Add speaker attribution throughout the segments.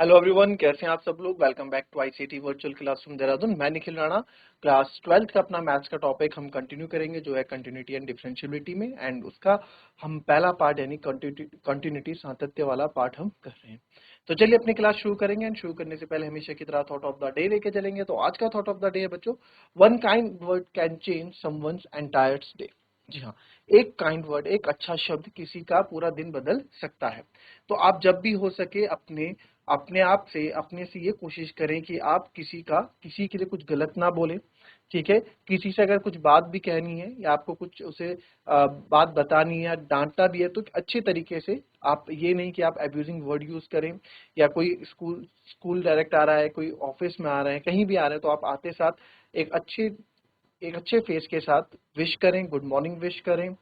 Speaker 1: Hello everyone, कैसे हैं आप सब लोग। Welcome back to ICT virtual classroom Dehradun. मैं निखिल राणा। क्लास 12th का अपना मैथ्स का टॉपिक हम कंटिन्यू करेंगे, जो है कंटिन्यूटी एंड डिफरेंशियबिलिटी में। एंड उसका हम पहला पार्ट यानी कंटिन्यूटी सातत्य वाला पार्ट हम कर रहे हैं। तो चलिए अपनी क्लास शुरू करेंगे। एंड शुरू करने से पहले हमेशा की तरह थॉट ऑफ द डे लेके चलेंगे। तो आज का थॉट ऑफ द डे है बच्चों, one kind word can change someone's entire day. जी हाँ, एक काइंड वर्ड, एक अच्छा शब्द किसी का पूरा दिन बदल सकता है। तो आप जब भी हो सके अपने अपने आप से अपने से ये कोशिश करें कि आप किसी के लिए कुछ गलत ना बोले। ठीक है, किसी से अगर कुछ बात भी कहनी है या आपको कुछ उसे बात बतानी है या डांटना भी है तो अच्छे तरीके से। आप ये नहीं कि आप अब्यूजिंग वर्ड यूज करें, या कोई स्कूल स्कूल डायरेक्ट आ रहा है, कोई ऑफिस में आ रहे हैं, कहीं भी आ रहे हैं, तो आप आते साथ एक अच्छे फेस के साथ विश करें, गुड मॉर्निंग विश करें।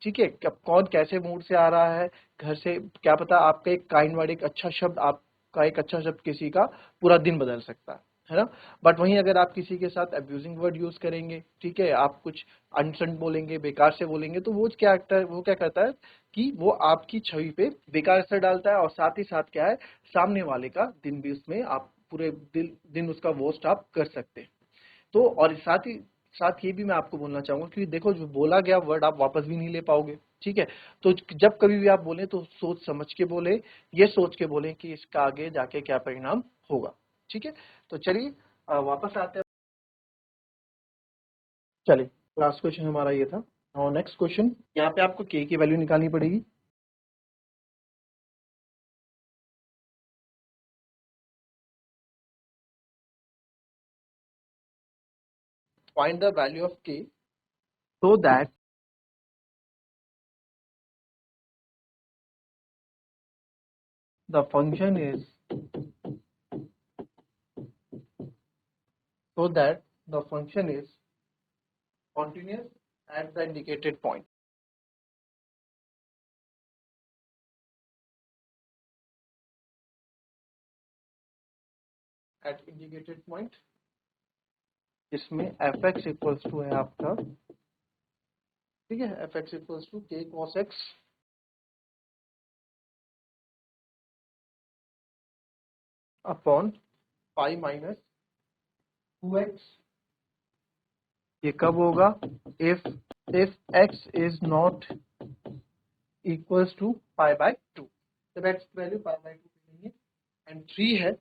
Speaker 1: ठीक है, कब कौन कैसे मूड से आ रहा है घर से, क्या पता आपका एक काइंड वर्ड, एक अच्छा शब्द, आपका एक अच्छा शब्द किसी का पूरा दिन बदल सकता है ना। बट वहीं अगर आप किसी के साथ अब्यूजिंग वर्ड यूज करेंगे, ठीक है, आप कुछ अनसंट बोलेंगे, बेकार से बोलेंगे, तो वो क्या करता है कि वो आपकी छवि पे बेकार असर डालता है। और साथ ही साथ क्या है, सामने वाले का दिन भी उसमें आप पूरे दिन उसका वोस्ट आप कर सकते हैं। तो और साथ ये भी मैं आपको बोलना चाहूंगा कि देखो, जो बोला गया वर्ड आप वापस भी नहीं ले पाओगे। ठीक है, तो जब कभी भी आप बोले तो सोच समझ के बोले, ये सोच के बोले कि इसका आगे जाके क्या परिणाम होगा। ठीक है, तो चलिए वापस आते हैं। चलिए, लास्ट क्वेश्चन हमारा ये था। और नेक्स्ट क्वेश्चन, यहाँ पे आपको के की वैल्यू निकालनी पड़ेगी। फाइंड द वैल्यू ऑफ के so that the function is so that the function is continuous at the indicated point. At indicated point, इसमें एफ एक्स इक्वल्स टू है आपका, ठीक है, एफ एक्स इक्वल्स टू के cos X upon pi minus 2x। ये कब होगा? If if x is not equals to pi by 2। जब x की वैल्यू पाई बाय 2 नहीं है एंड 3 है,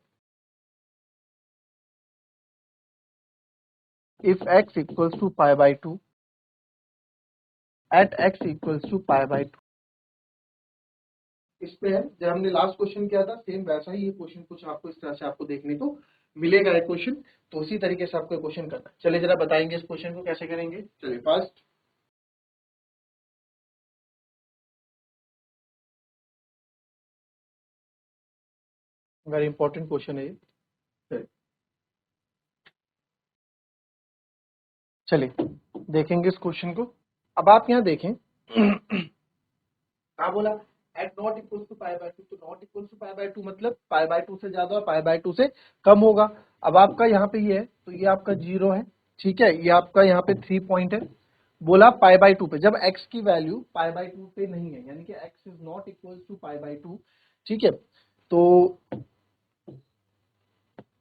Speaker 1: if x equals to pi by 2 at x equals to pi by 2। इस पे है, जब हमने लास्ट क्वेश्चन किया था सेम वैसा ही ये क्वेश्चन कुछ आपको इस तरह से आपको देखने को मिलेगा एक क्वेश्चन। तो उसी तरीके से आपको क्वेश्चन करना है। चलिए जरा बताएंगे इस क्वेश्चन को कैसे करेंगे। चलिए फर्स्ट, वेरी इंपॉर्टेंट क्वेश्चन है ये। चलिए देखेंगे इस क्वेश्चन को। अब आप यहाँ देखें क्या बोला, at not equal to pi by 2। तो not equal to pi by 2 मतलब पाई बाय 2 से ज्यादा और पाई बाय 2 से कम होगा। अब आपका यहाँ पे ये है तो ये आपका 0 है। ठीक है, ये आपका यहाँ पे 3 पॉइंट है। बोला पाई बाय 2 पे, जब x की वैल्यू पाई बाय 2 पे नहीं है, यानी कि x is not equal to pi by 2। ठीक है, तो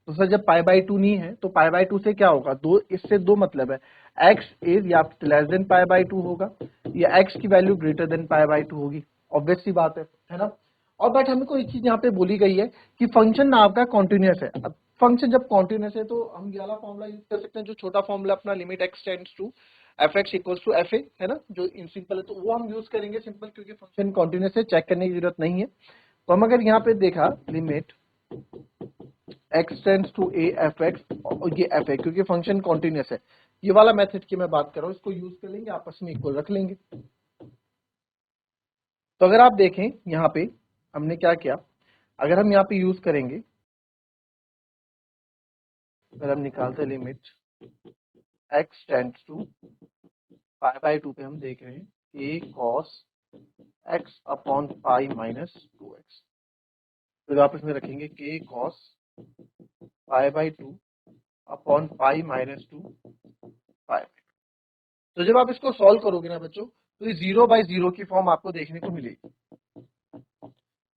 Speaker 1: सर जब पाई बाय 2 नहीं है तो पाई बाय 2 से क्या होगा, दो इससे दो मतलब है, x इज या लेस देन पाई बाय 2 होगा, या x की value greater than pi by 2 होगी। ऑब्वियस सी बात है ना। और बट हमें कोई चीज यहाँ पे बोली गई है कि फंक्शन ना आपका कॉन्टिन्यूस है। अब फंक्शन जब कॉन्टिन्यूस है तो हम ये वाला फॉर्मूला यूज कर सकते हैं, जो छोटा फॉर्मूला अपना limit x tends to F X equals to F A, है ना, जो इन सिंपल है, तो वो हम यूज करेंगे सिंपल, क्योंकि फंक्शन कॉन्टिन्यूस है, चेक करने की जरूरत नहीं है। तो हम अगर यहाँ पे देखा limit x tends to A F X, और ये एफ ए, क्योंकि फंक्शन कॉन्टिन्यूस है, ये वाला मेथड की मैं बात कर रहा हूँ, इसको यूज कर लेंगे, आपस में इक्वल रख लेंगे। तो अगर आप देखें यहाँ पे हमने क्या किया, अगर हम यहाँ पे यूज करेंगे, अगर हम निकालते limit x tends to pi by 2 पे, हम देख रहे हैं a cos x upon pi minus 2x। फिर आप इसमें रखेंगे k cos pi by 2 upon pi minus 2 pi. तो जब आप इसको सॉल्व करोगे ना बच्चों, तो ये 0 बाय 0 की फॉर्म आपको देखने को मिलेगी,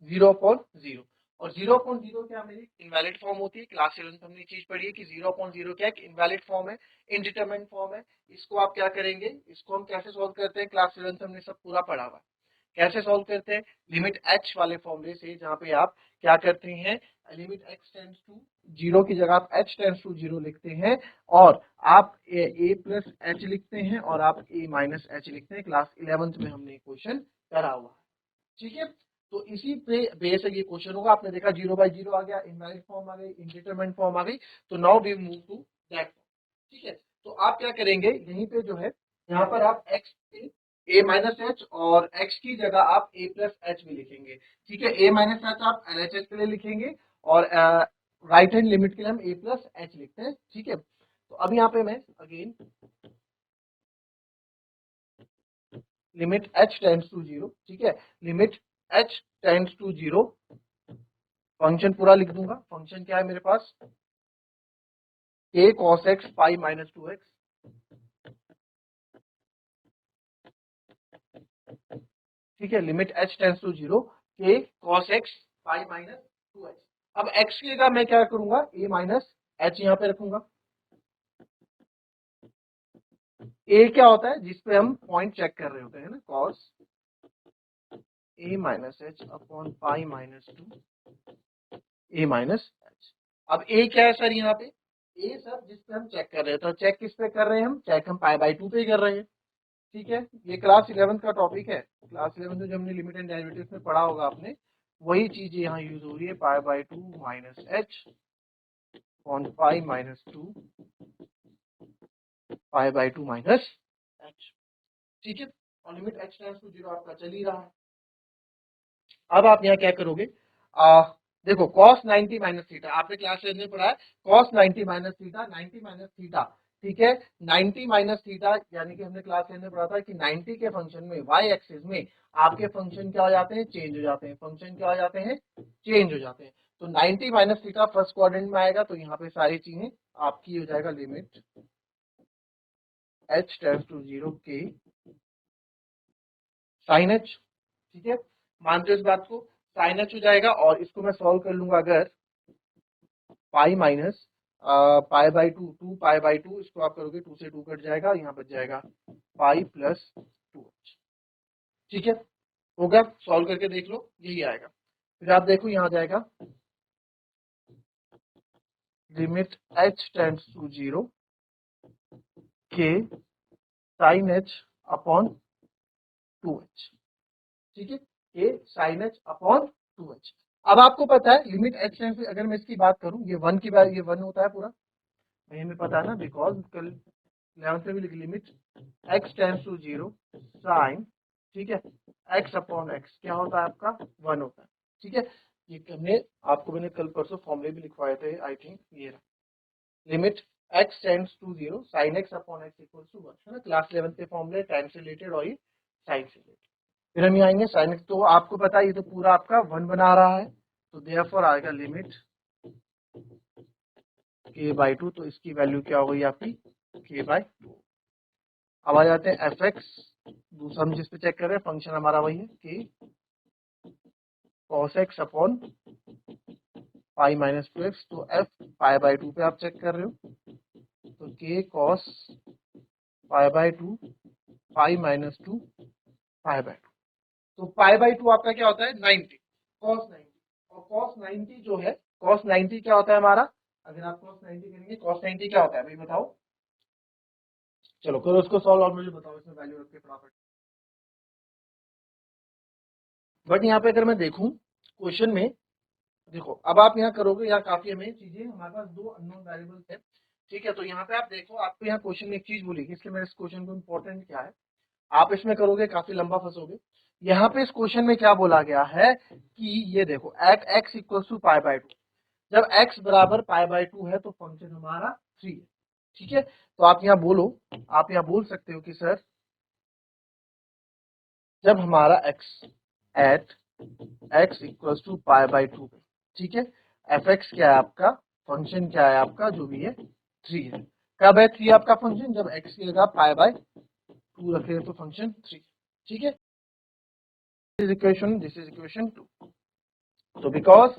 Speaker 1: 0 अपॉन 0। और 0/0 क्या मेरी इनवैलिड फॉर्म होती है। क्लास 11 में हमने चीज पढ़ी है कि 0/0 क्या एक इनवैलिड फॉर्म है, इनडिटरमिनेट फॉर्म है। इसको आप क्या करेंगे, इसको हम कैसे सॉल्व करते हैं, क्लास 11 में हमने सब पूरा पढ़ा हुआ है। कैसे सॉल्व करते हैं, लिमिट h वाले फॉर्मूले से, जहां पे आप क्या करते हैं, लिमिट x टेंड्स टू 0 की जगह आप h टेंड्स टू 0 लिखते हैं और आप a प्लस h लिखते हैं और आप a माइनस h लिखते हैं। क्लास 11 में हमने क्वेश्चन करा हुआ है, ठीक है। तो इसी पे बेस है ये क्वेश्चन होगा। आपने देखा 0/0 आ गया, इनवैलिड फॉर्म आ गई, इंडिटरमिनेट फॉर्म आ गई। तो now we move to that form, ठीक है। तो आप क्या करेंगे, यहीं पे जो है, यहाँ पर आप x a माइनस एच और x की जगह आप a प्लस एच भी लिखेंगे, ठीक है। a माइनस एच आप LHS के लिए लिखेंगे और राइट हैंड लिमिट के लिए हम a प्लस एच लिखते हैं, ठीक है। तो अब यहाँ पे मैं again limit h tends to 0, ठीक है, limit h tends to 0, function पूरा लिख दूंगा। फंक्शन क्या है मेरे पास, k cos x pi minus 2x, ठीक है, limit h tends to 0, k cos x pi minus 2x। अब x की जगह मैं क्या करूंगा, a माइनस h यहाँ पे रखूंगा। a क्या होता है, जिसपे हम पॉइंट चेक कर रहे होते हैं ना, cos a minus h upon pi minus 2 a minus h। अब a क्या है सर यहाँ पे, a सर जिसपे हम चेक कर रहे हैं, तो चेक किस पे कर रहे हैं हम, चेक हम पाई बाई 2 पे कर रहे हैं, ठीक है। ये क्लास 11 का टॉपिक है। क्लास 11 में जो हमने लिमिट एंड डेरिवेटिव्स में पढ़ा होगा आपने, वही चीज यहाँ यूज हो रही है, पाई by 2 minus H upon pi minus 2 pi by 2 minus H, ठीक है। और लिमिट h टेंड्स टू 0 आपका चल ही रहा है। अब आप यहाँ क्या करोगे, देखो cos 90 माइनस थीटा आपने क्लास 11 में पढ़ा है, cos 90 minus theta, 90 minus theta, ठीक है। 90 माइनस थीटा यानी कि हमने क्लास 11 में पढ़ा था कि 90 के फंक्शन में y एक्सिस में आपके फंक्शन क्या हो जाते हैं, चेंज हो जाते हैं। फंक्शन क्या हो जाते हैं, चेंज हो जाते हैं। तो 90 माइनस थीटा फर्स्ट क्वाड्रेंट में आएगा, तो यहाँ पे सारी चीजें आपकी हो जाएगा, लिमिट h टेंड्स टू 0 के साइन h, ठीक है। मानते हो इस बात को, साइन h हो जाएगा और इसको मैं सॉल्व कर लूंगा अगर pi minus pi by 2, 2 pi by 2, इसको आप करोगे 2 से 2 कट जाएगा, यहाँ बच जाएगा पाई प्लस 2h, ठीक है। होगा, सॉल्व करके देख लो, यही आएगा। फिर आप देखो यहाँ आ जाएगा लिमिट h टेंड्स टू 0 के साइन h अपॉन 2h, ठीक है, के साइन h अपॉन 2h। अब आपको पता है लिमिट h टेंड्स, अगर मैं इसकी बात करूं, ये 1 की बात, ये 1 होता है पूरा, हमें पता है ना, बिकॉज कल 11th में भी लिखी, limit x tends to 0 sine, ठीक है, x अपॉन x क्या होता है आपका, 1 होता है, ठीक है। ये हमने आपको, मैंने कल परसों फॉर्मूले भी लिखवाए थे आई थिंक, ये limit x tends to 0 sine x upon x equals to 1, है ना, क्लास 11 के फॉर्मूले, टाइम से रिलेटेड और ये साइन से रिलेटेड। फिर हम यहाँ आएंगे साइन x, तो आपको पता है ये तो पूरा आपका 1 बना रहा है, तो देयरफॉर आएगा लिमिट k बाई 2, तो इसकी वैल्यू क्या हो गई आपकी, k बाई 2। अब आ जाते हैं एफ एक्स, दूसरा हम जिस पे चेक कर रहे हैं फंक्शन हमारा वही है, के cos X upon pi minus 2x, तो एफ पाई बाई 2 पे आप चेक कर रहे हो, तो के cos pi by 2 pi minus 2 pi by 2, तो पाई बाई 2 आपका क्या होता है, 90 कॉस 90, और कॉस 90 जो है, कॉस 90 क्या होता है हमारा, अगर आप कॉस 90 करेंगे, कॉस 90 क्या होता है भाई बताओ, चलो करो उसको सॉल्व और मुझे बताओ इसमें वैल्यू रख के फटाफट। बट यहाँ पे अगर मैं देखूं क्वेश्चन में, देखो अब आप यहाँ करोगे, यहाँ काफी हमें चीजें, हमारे पास दो अननोन वेरिएबल्स है, ठीक है। तो यहाँ पे आप देखो, आपको यहाँ क्वेश्चन में एक चीज बोलेगी, इसलिए मैं इस क्वेश्चन को इम्पोर्टेंट क्या है, आप इसमें करोगे काफी लंबा फंसोगे। यहाँ पे इस क्वेश्चन में क्या बोला गया है कि ये देखो at X equal to pi by 2, जब x बराबर पाई बाई 2 है तो फंक्शन हमारा 3 है, ठीक है। तो आप यहाँ बोलो, आप यहाँ बोल सकते हो कि सर जब हमारा x at x equal to pi by 2, ठीक है, एफ एक्स क्या है आपका, फंक्शन क्या है आपका, जो भी है 3 है। कब है 3 आपका फंक्शन, जब x की जगह पाई बाई 2 रख रहे हैं तो फंक्शन 3, ठीक है। This is equation 2। तो बिकॉज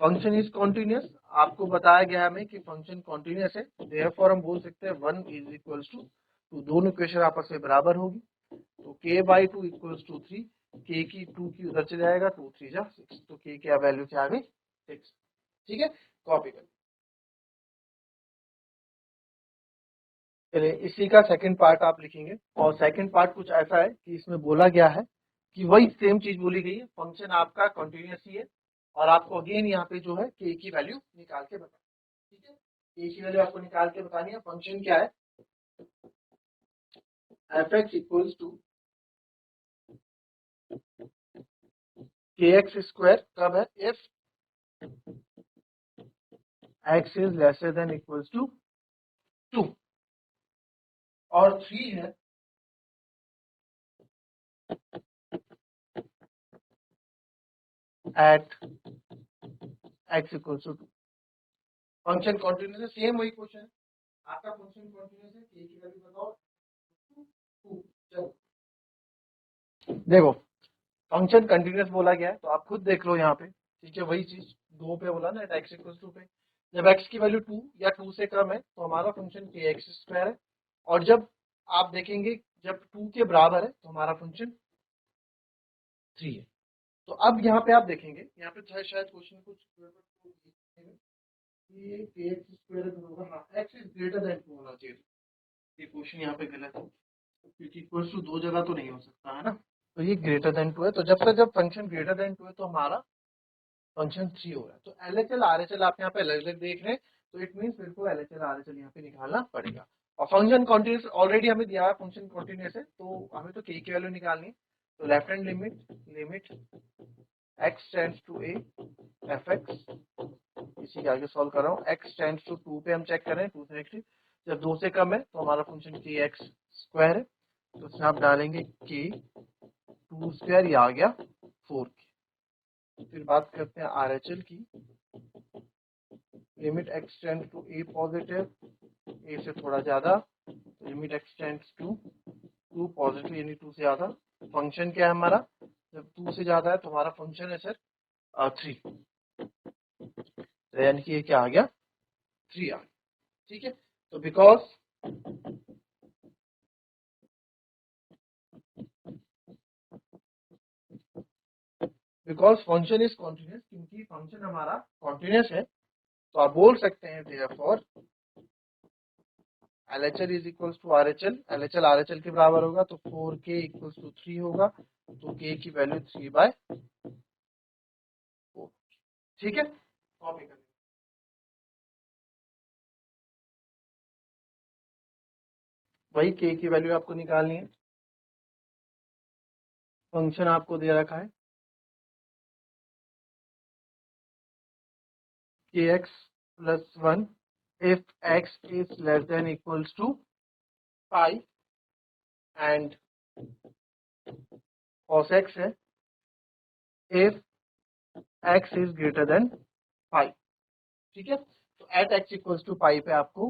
Speaker 1: फंक्शन इज कॉन्टिन्यूस, आपको बताया गया हमें कि फंक्शन कॉन्टिन्यूस है, देयरफॉर हम बोल सकते हैं 1 इज इक्वल्स टू दोनों इक्वेशन आपस में बराबर होगी, तो k/2 इक्वल्स टू 3, k की 2 की उधर चले जाएगा, 2 3 जा 6, तो k क्या वैल्यू क्या आ गई 6। ठीक है, कॉपी कर। चलिए इसी का सेकंड पार्ट आप लिखेंगे, और सेकंड पार्ट कुछ ऐसा है कि इसमें बोला गया है कि वही सेम चीज बोली गई है, फंक्शन आपका कंटिन्यूस ही है, और आपको अगेन यहाँ पे जो है k की वैल्यू निकाल के बताना। ठीक है, k की वैल्यू आपको निकाल के बतानी है। फंक्शन क्या है, f(x) इक्वल्स टू kx², कब है, if x is lesser than equals to 2, और 3 है at x equals to 2। Function continuous है, सेम वही क्वेश्चन है, आपका फंक्शन कंटिन्यूस है, k की वैल्यू बताओ 2। चलो देखो, फंक्शन कंटिन्यूस बोला गया है तो आप खुद देख लो यहाँ पे। ठीक है, वही चीज 2 पे बोला ना, x इक्वल्स टू पे, जब x की वैल्यू 2 या 2 से कम है तो हमारा फंक्शन kx² है, और जब आप देखेंगे जब 2 के बराबर है तो हमारा फंक्शन 3 है। तो अब यहाँ पे आप देखेंगे, यहाँ पे शायद क्वेश्चन कुछ ये kx² होगा, हाँ x इज ग्रेटर देन 2 होना चाहिए, ये क्वेश्चन यहाँ पे गलत है, क्योंकि इक्वल्स टू 2 जगह तो नहीं हो सकता है ना, तो ये ग्रेटर देन 2 है, तो जब फंक्शन ग्रेटर देन 2 है तो हमारा फंक्शन 3 हो रहा है। तो LHL RHL आप यहाँ पे अलग अलग देख रहे हैं, तो इट मीन फिर को LHL RHL यहाँ पे निकालना पड़ेगा। और फंक्शन कॉन्टिन्यूस ऑलरेडी हमें दिया है, फंक्शन कॉन्टिन्यूस है तो हमें तो k की वैल्यू निकालनी है, तो left hand limit x tends to a fx, इसी के आगे सॉल्व कर रहा हूँ, x टेंड्स टू 2 पे हम चेक करें, 2 से नेक्स्ट जब 2 से कम है तो हमारा फंक्शन kx² है, तो उसमें आप डालेंगे k 2², ये आ गया 4k। फिर बात करते हैं RHL की, limit x tends to a positive, a से थोड़ा ज्यादा, limit x tends to 2 positive यानी 2 से ज्यादा, फंक्शन क्या है हमारा, जब 2 से ज्यादा है तो हमारा फंक्शन है सर 3, यानी कि ये क्या आ गया 3 आ गया। ठीक है, तो बिकॉज फंक्शन इज कॉन्टिन्यूस, क्योंकि फंक्शन हमारा कॉन्टिन्यूस है, तो आप बोल सकते हैं therefore LHL is equals to RHL, LHL RHL के बराबर होगा, तो 4k इक्वल्स टू 3 होगा, तो k की वैल्यू 3/4। ठीक है, कॉपी कर, वही k की वैल्यू आपको निकालनी है, फंक्शन आपको दे रखा है kx+1 if x is less than equals to pi and cos x है if x is greater than pi। ठीक है, तो एट x इक्वल्स टू पाई पे आपको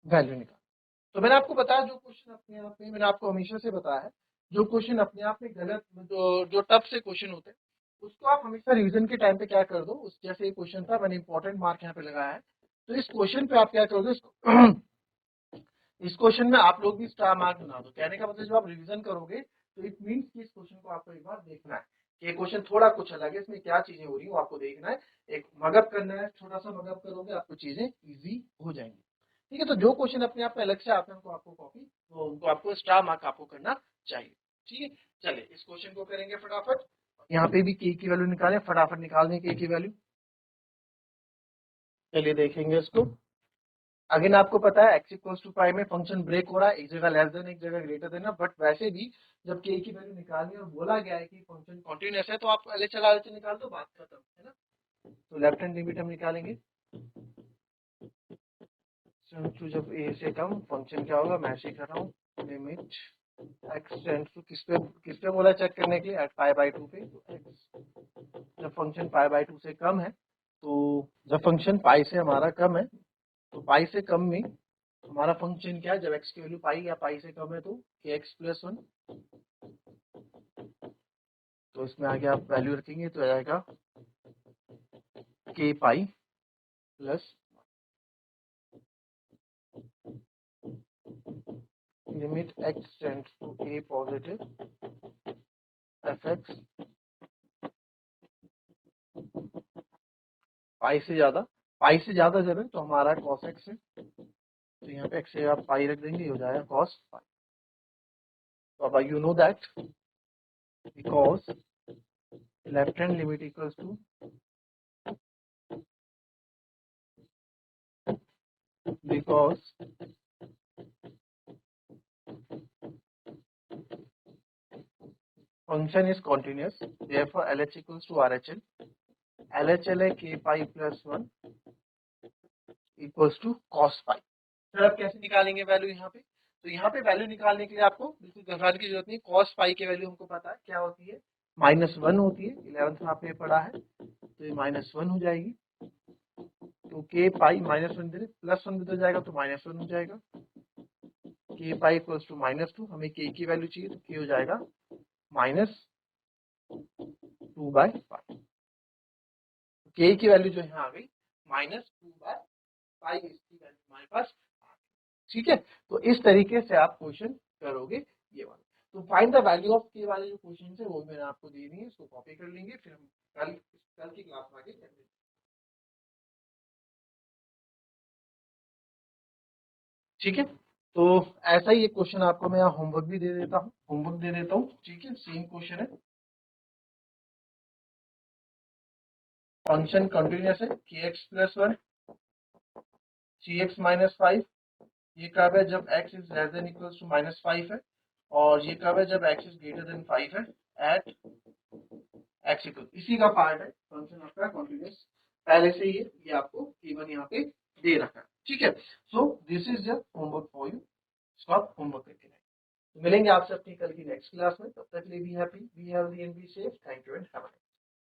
Speaker 1: वैल्यू निकाल। तो मैंने आपको बताया जो क्वेश्चन अपने आप में, मैंने आपको हमेशा से बताया है, जो क्वेश्चन अपने आप में गलत, जो टफ से क्वेश्चन होते हैं उसको आप हमेशा रिवीजन के टाइम पे क्या कर दो, उस जैसे ये क्वेश्चन था, मैंने इंपॉर्टेंट मार्क यहाँ पे लगाया है, तो इस क्वेश्चन पे आप क्या कर दो, इस क्वेश्चन में आप लोग भी स्टार मार्क बना दो। कहने का मतलब जब आप रिवीजन करोगे तो इट मीन्स कि इस क्वेश्चन को आपको एक बार देखना है कि ये क्वेश्चन थोड़ा कुछ अलग है, इसमें क्या चीजें हो रही है वो आपको देखना है, एक मगअप करना है, छोटा सा मगअप करोगे आपको चीजें इजी हो जाएंगी। ठीक है, तो जो क्वेश्चन अपने आप में अलग से आते हैं उनको आपको कॉपी, तो उनको आपको स्टार मार्क आपको करना चाहिए। ठीक है, चलिए इस क्वेश्चन को करेंगे फटाफट, यहाँ पे भी के की वैल्यू निकालें, फटाफट निकाल दें के की वैल्यू। चलिए देखेंगे इसको, अगेन आपको पता है x इक्वल्स टू पाई में फंक्शन ब्रेक हो रहा है, एक जगह लेस देन एक जगह ग्रेटर देन है, बट वैसे भी जब k की वैल्यू निकालनी है और बोला गया है कि फंक्शन कॉन्टिन्यूस है तो आप LHL RHL निकाल दो, बात खत्म है ना। तो लेफ्ट हैंड लिमिट हम निकालेंगे, तो जब a से कम फंक्शन क्या होगा, मैं ऐसे कर रहा हूँ, लिमिट x टेंड्स टू किस पे बोला चेक करने के लिए, एट पाई/2 पे, तो x जब फंक्शन पाई/2 से कम है, तो जब फंक्शन पाई से हमारा कम है, तो पाई से कम में हमारा फंक्शन क्या है, जब x की वैल्यू पाई या पाई से कम है तो kx+1, तो इसमें आगे आप वैल्यू रखेंगे तो आ जाएगा k पाई plus limit x tends to a positive fx pi से ज्यादा जब है तो हमारा cos x है, तो यहाँ पे x से आप पाई रख देंगे, हो जाएगा cos पाई। तो अब you know that because left hand limit equals to because function is continuous, therefore LH equals to RHL. LHL है k pi plus 1 equals to cos pi। फिर आप कैसे निकालेंगे वैल्यू यहाँ पे? तो यहाँ पे वैल्यू निकालने के लिए आपको बिल्कुल घबराने की जरूरत नहीं। cos pi की वैल्यू हमको पता है क्या होती है, -1 होती है। 11th में आपने पढ़ा है, तो ये -1 हो जाएगी। तो k पाई -1 दे +1 भी हो जाएगा तो -1 हो जाएगा। k पाई इक्वल्स टू -2, हमें k की वैल्यू चाहिए तो k हो जाएगा -2/पाई। k की वैल्यू जो यहाँ आ गई -2/पाई, इसकी वैल्यू हमारे पास आ गई। ठीक है, तो इस तरीके से आप क्वेश्चन करोगे ये वाला। तो find the value of k वाले जो क्वेश्चन है वो मैंने आपको दे दी है, इसको कॉपी कर लेंगे, फिर हम कल की क्लास में आगे करेंगे। ठीक है, तो ऐसा ही एक क्वेश्चन आपको मैं यहाँ होमवर्क भी दे देता हूँ। ठीक है, सेम क्वेश्चन है। फंक्शन कंटिन्यूअस है, kx प्लस 1 cx माइनस 5। ये कब है? जब x is less than equals to -5 है। और ये कब है? जब x इज ग्रेटर देन 5 है, एट x इक्वल, इसी का पार्ट है फंक्शन आपका कंटिन्यूअस। पहले से ये आपको केवल यहाँ पे दे रखा है। ठीक है, so this is the homework for you. इसको आप होमवर्क करके लाएं। तो मिलेंगे आपसे अपनी कल की नेक्स्ट क्लास में, तब तक के लिए be happy, be healthy and be safe. Thank you and have a